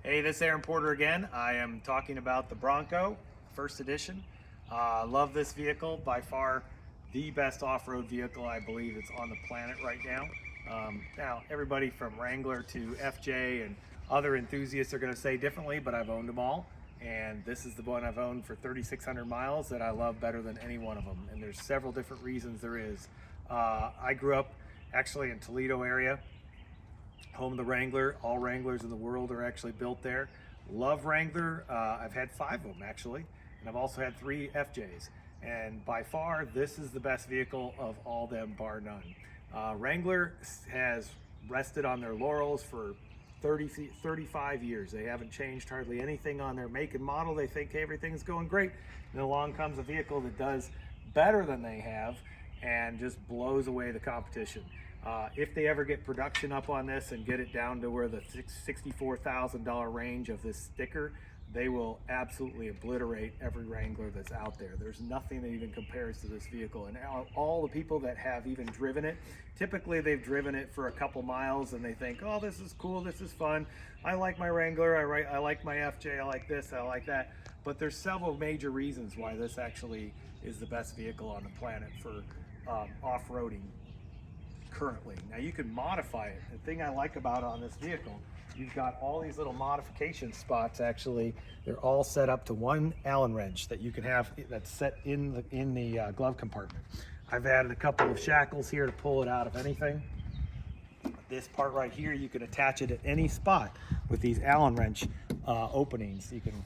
Hey, this is Aaron Porter again. I am talking about the Bronco, first edition. Love this vehicle, by far the best off-road vehicle I believe it's on the planet right now. Now, everybody from Wrangler to FJ and other enthusiasts are going to say differently, but I've owned them all. And this is the one I've owned for 3,600 miles that I love better than any one of them. And there's several different reasons there is. I grew up actually in Toledo area, home of the Wrangler. All Wranglers in the world are actually built there. Love Wrangler. I've had 5 of them actually, and I've also had 3 FJs. And by far, this is the best vehicle of all them, bar none. Wrangler has rested on their laurels for 35 years. They haven't changed hardly anything on their make and model. They think everything's going great. And along comes a vehicle that does better than they have and just blows away the competition. If they ever get production up on this and get it down to where the $64,000 range of this sticker, they will absolutely obliterate every Wrangler that's out there. There's nothing that even compares to this vehicle. And all the people that have even driven it, typically they've driven it for a couple miles and they think, oh, this is cool, this is fun. I like my Wrangler, I like my FJ, I like this, I like that. But there's several major reasons why this actually is the best vehicle on the planet for off-roading currently. Now you can modify it. The thing I like about on this vehicle, you've got all these little modification spots. Actually, they're all set up to one Allen wrench that you can have that's set in the glove compartment. I've added a couple of shackles here to pull it out of anything. This part right here, you can attach it at any spot with these Allen wrench openings. You can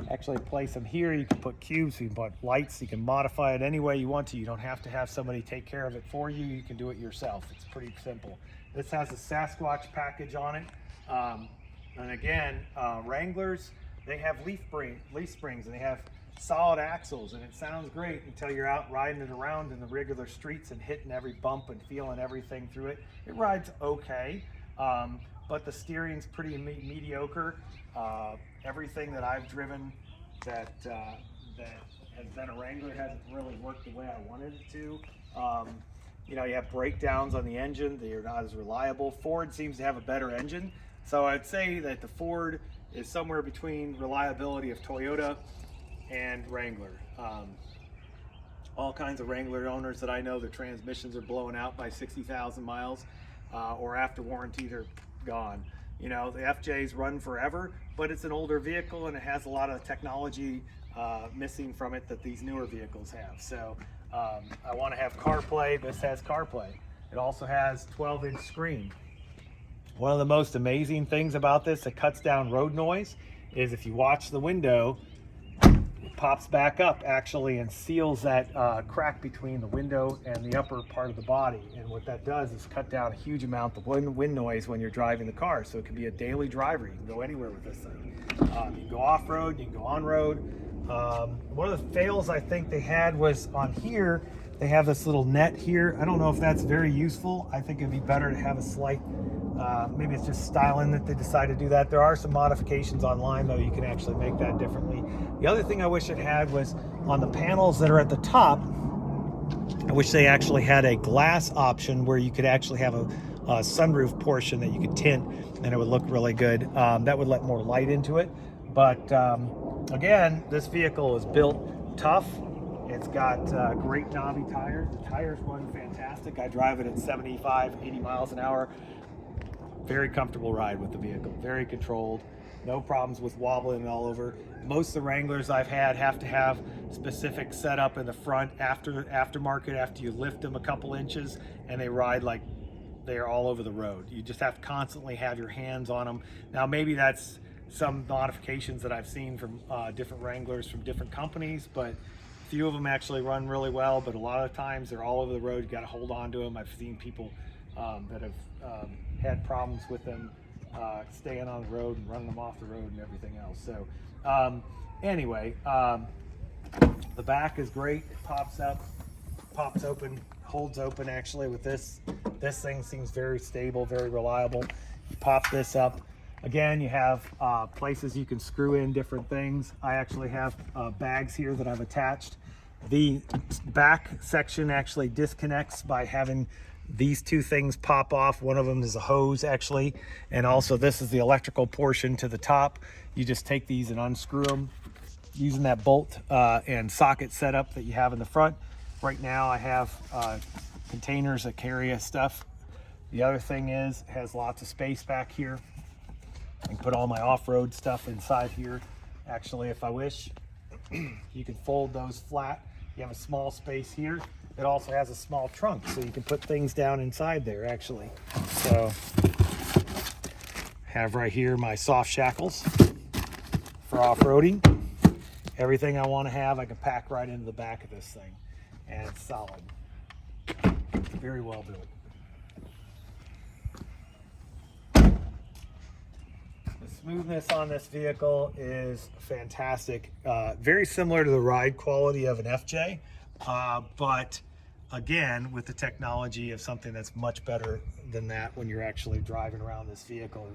actually place them here. You can put cubes, you can put lights, you can modify it any way you want to. You don't have to have somebody take care of it for you. You can do it yourself. It's pretty simple. This has a Sasquatch package on it. And again, Wranglers, they have leaf springs and they have solid axles, and it sounds great until you're out riding it around in the regular streets and hitting every bump and feeling everything through it. It rides okay, but the steering's pretty mediocre. Everything that I've driven that has been a Wrangler hasn't really worked the way I wanted it to. You know, you have breakdowns on the engine. They're not as reliable. Ford seems to have a better engine. So I'd say that the Ford is somewhere between reliability of Toyota and Wrangler. All kinds of Wrangler owners that I know, their transmissions are blowing out by 60,000 miles or after warranty, they're gone. You know, the FJs run forever, but it's an older vehicle and it has a lot of technology missing from it that these newer vehicles have. So I want to have CarPlay. This has CarPlay. It also has 12-inch screen. One of the most amazing things about this that cuts down road noise is if you watch the window, it pops back up actually and seals that crack between the window and the upper part of the body. And what that does is cut down a huge amount of wind noise when you're driving the car. So it can be a daily driver. You can go anywhere with this thing. You can go off-road, you can go on-road. One of the fails I think they had was on here, they have this little net here. I don't know if that's very useful. I think it'd be better to have a slight, maybe it's just styling that they decided to do that. There are some modifications online though, you can actually make that differently. The other thing I wish it had was on the panels that are at the top, I wish they actually had a glass option where you could actually have a sunroof portion that you could tint and it would look really good. That would let more light into it. But again, this vehicle is built tough. It's got great knobby tires. The tires run fantastic. I drive it at 75, 80 miles an hour. Very comfortable ride with the vehicle, very controlled. No problems with wobbling all over. Most of the Wranglers I've had have to have specific setup in the front aftermarket after you lift them a couple inches, and they ride like they're all over the road. You just have to constantly have your hands on them. Now maybe that's some modifications that I've seen from different Wranglers from different companies, but a few of them actually run really well, but a lot of times they're all over the road. You got to hold on to them. I've seen people that have had problems with them staying on the road and running them off the road and everything else. So anyway, the back is great. It pops up, pops open, holds open actually with this. This thing seems very stable, very reliable. You pop this up. Again, you have places you can screw in different things. I actually have bags here that I've attached. The back section actually disconnects by having these two things pop off. One of them is a hose actually, and also this is the electrical portion to the top. You just take these and unscrew them using that bolt and socket setup that you have in the front. Right now I have containers that carry stuff. The other thing is, it has lots of space back here. I can put all my off-road stuff inside here. Actually, if I wish, you can fold those flat. You have a small space here. It also has a small trunk, so you can put things down inside there actually. So I have right here my soft shackles for off-roading. Everything I want to have, I can pack right into the back of this thing, and it's solid. Very well built. The smoothness on this vehicle is fantastic. Very similar to the ride quality of an FJ, but again, with the technology of something that's much better than that when you're actually driving around this vehicle.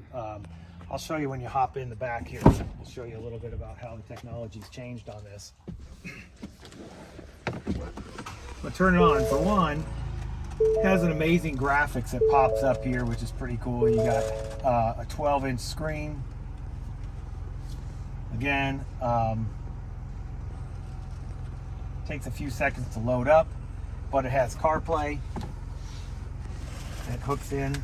I'll show you when you hop in the back here. I'll show you a little bit about how the technology's changed on this. But turn it on. For one, it has an amazing graphics that pops up here, which is pretty cool. You got a 12-inch screen. Again, takes a few seconds to load up, but it has CarPlay. It hooks in,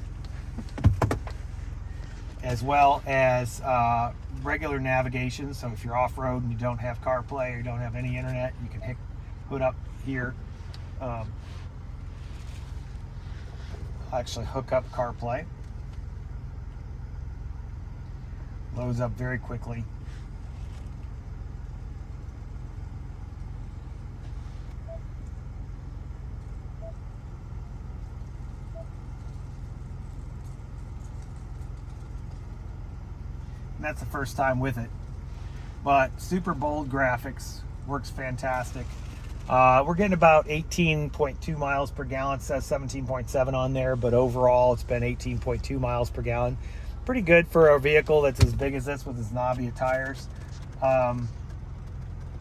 as well as regular navigation. So if you're off-road and you don't have CarPlay or you don't have any internet, you can hook up here. Actually hook up CarPlay. Loads up very quickly. And that's the first time with it, but super bold graphics, works fantastic. We're getting about 18.2 miles per gallon. It says 17.7 on there, but overall it's been 18.2 miles per gallon. Pretty good for a vehicle that's as big as this with its Navia tires.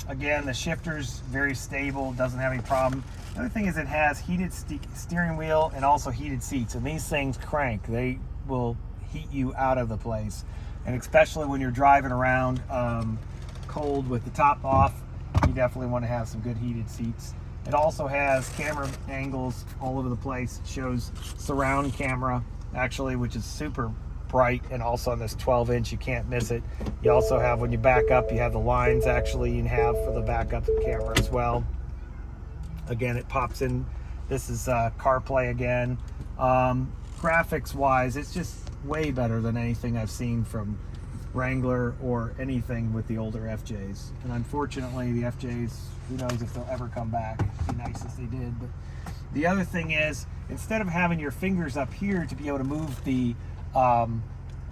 Again, the shifter's very stable, doesn't have any problem. The other thing is it has heated steering wheel and also heated seats, and these things crank. They will heat you out of the place. And especially when you're driving around cold with the top off, you definitely want to have some good heated seats. It also has camera angles all over the place. It shows surround camera, actually, which is super bright, and also on this 12-inch, you can't miss it. You also have, when you back up, you have the lines actually you can have for the backup camera as well. Again, it pops in. This is CarPlay again. Graphics-wise, it's just way better than anything I've seen from Wrangler or anything with the older FJs. And unfortunately, the FJs, who knows if they'll ever come back. It'd be nice if they did. But the other thing is, instead of having your fingers up here to be able to move the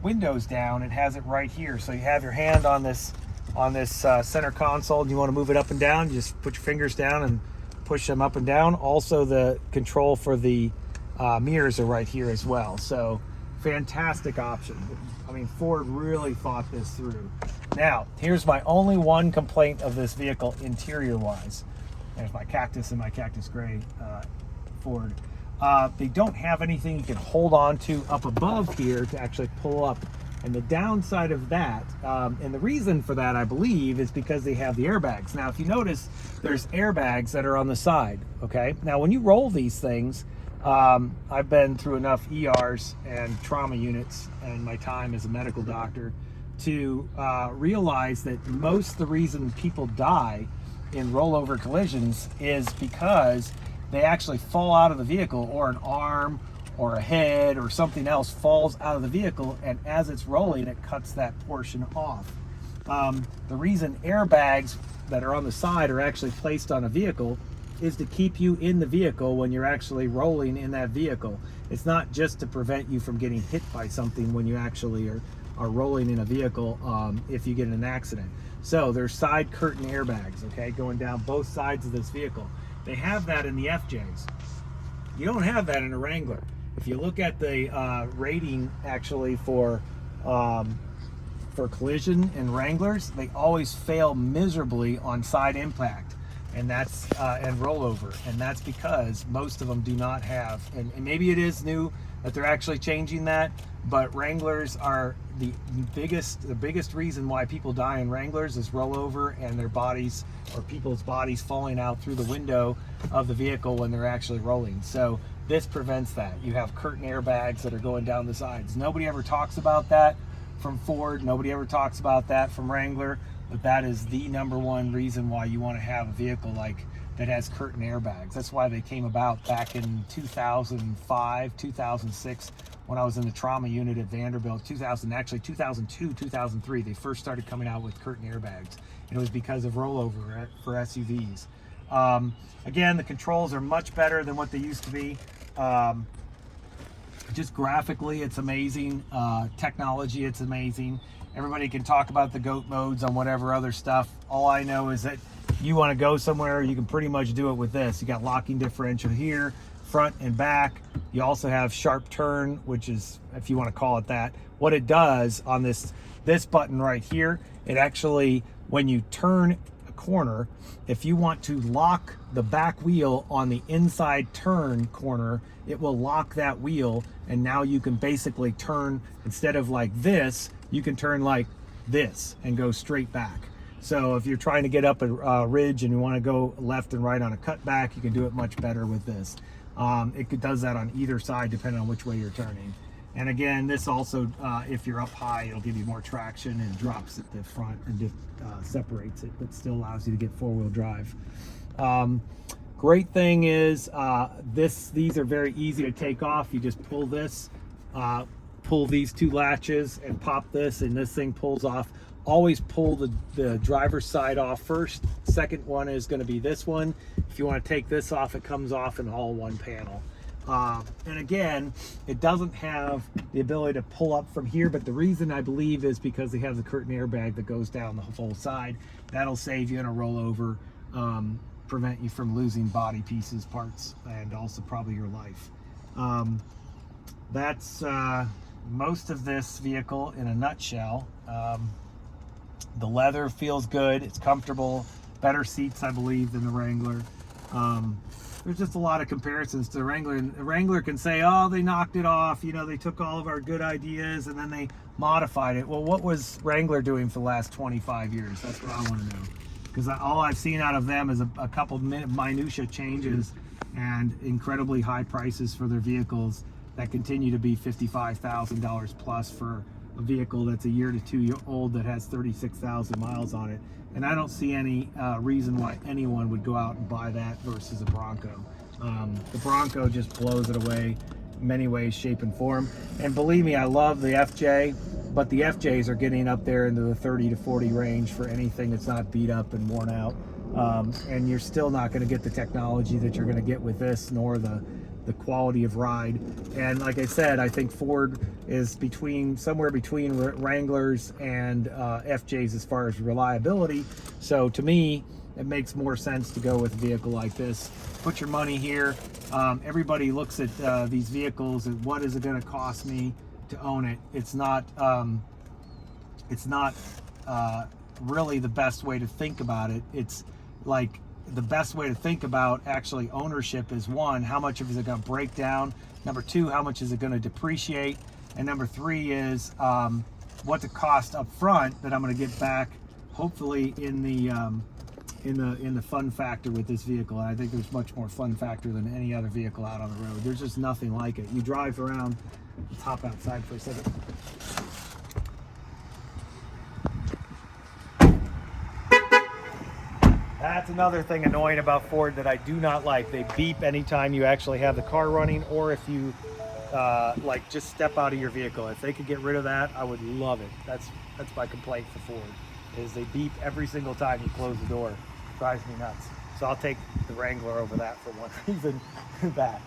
windows down, it has it right here. So you have your hand on this center console, and you want to move it up and down, you just put your fingers down and push them up and down. Also, the control for the mirrors are right here as well. So fantastic option. I mean, Ford really thought this through. Now, here's my only one complaint of this vehicle interior wise. There's my Cactus and my Cactus Gray Ford. They don't have anything you can hold on to up above here to actually pull up. And the downside of that, and the reason for that, I believe, is because they have the airbags. Now, if you notice, there's airbags that are on the side, okay? Now, when you roll these things, I've been through enough ERs and trauma units and my time as a medical doctor to realize that most of the reason people die in rollover collisions is because they actually fall out of the vehicle, or an arm or a head or something else falls out of the vehicle, and as it's rolling, it cuts that portion off. The reason airbags that are on the side are actually placed on a vehicle is to keep you in the vehicle when you're actually rolling in that vehicle. It's not just to prevent you from getting hit by something when you actually are rolling in a vehicle if you get in an accident. So there's side curtain airbags, okay, going down both sides of this vehicle. They have that in the FJs. You don't have that in a Wrangler. If you look at the rating actually for collision in Wranglers, they always fail miserably on side impact. and that's and rollover, and that's because most of them do not have, and maybe it is new that they're actually changing that, but Wranglers are the biggest reason why people die in Wranglers is rollover and their bodies, or people's bodies, falling out through the window of the vehicle when they're actually rolling. So this prevents that. You have curtain airbags that are going down the sides. Nobody ever talks about that from Ford. Nobody ever talks about that from Wrangler, but that is the #1 reason why you want to have a vehicle like that has curtain airbags. That's why they came about back in 2005, 2006, when I was in the trauma unit at Vanderbilt. 2002, 2003, they first started coming out with curtain airbags. And it was because of rollover for SUVs. Again, the controls are much better than what they used to be. Just graphically, it's amazing. Technology, it's amazing. Everybody can talk about the GOAT modes on whatever other stuff. All I know is that you want to go somewhere, you can pretty much do it with this. You got locking differential here, front and back. You also have sharp turn, which is, if you want to call it that. What it does on this button right here, it actually, when you turn a corner, if you want to lock the back wheel on the inside turn corner, it will lock that wheel, and now you can basically turn, instead of like this, you can turn like this and go straight back. So if you're trying to get up a ridge and you want to go left and right on a cutback, you can do it much better with this. It does that on either side depending on which way you're turning. And again, this also, if you're up high, it'll give you more traction and drops at the front and separates it, but still allows you to get four-wheel drive. Great thing is these are very easy to take off. You just pull this, pull these two latches and pop this, and this thing pulls off. Always pull the driver's side off first. Second one is going to be this one. If you want to take this off, it comes off in all one panel. And again, it doesn't have the ability to pull up from here, but the reason I believe is because they have the curtain airbag that goes down the whole side. That'll save you in a rollover, prevent you from losing body pieces, parts, and also probably your life. That's most of this vehicle in a nutshell. The leather feels good, it's comfortable, better seats I believe than the Wrangler. There's just a lot of comparisons to the Wrangler, and the Wrangler can say, oh, they knocked it off, you know, they took all of our good ideas and then they modified it. Well, what was Wrangler doing for the last 25 years? That's what I want to know, because all I've seen out of them is a couple minutia changes and incredibly high prices for their vehicles that continue to be $55,000 plus for a vehicle that's a year to 2 year old that has 36,000 miles on it. And I don't see any reason why anyone would go out and buy that versus a Bronco. The Bronco just blows it away in many ways, shape, and form. And believe me, I love the FJ, but the FJs are getting up there into the 30 to 40 range for anything that's not beat up and worn out. And you're still not going to get the technology that you're going to get with this, nor the quality of ride. And like I said, I think Ford is somewhere between Wranglers and FJs as far as reliability. So to me, it makes more sense to go with a vehicle like this. Put your money here. Everybody looks at these vehicles and what is it going to cost me to own it. It's not really the best way to think about it. It's like, the best way to think about actually ownership is, one, how much is it going to break down? Number two, how much is it going to depreciate? And number three is what the cost up front that I'm going to get back, hopefully in the fun factor with this vehicle. And I think there's much more fun factor than any other vehicle out on the road. There's just nothing like it. You drive around. Let's hop outside for a second. That's another thing annoying about Ford that I do not like. They beep anytime you actually have the car running, or if you like just step out of your vehicle. If they could get rid of that, I would love it. That's my complaint for Ford, is they beep every single time you close the door. It drives me nuts. So I'll take the Wrangler over that for one reason. that.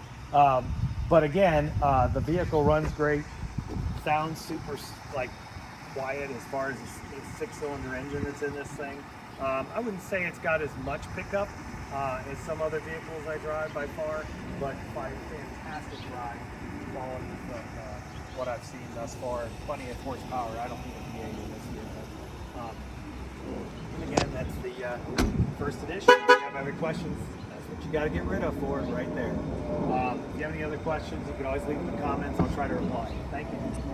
But again, the vehicle runs great. Sounds super like quiet as far as the 6-cylinder engine that's in this thing. I wouldn't say it's got as much pickup as some other vehicles I drive by far, but by fantastic ride quality from what I've seen thus far. Plenty of horsepower. I don't need a V8 in this vehicle. And again, that's the first edition. If you have other questions, that's what you got to get rid of for it right there. If you have any other questions, you can always leave them in the comments. I'll try to reply. Thank you.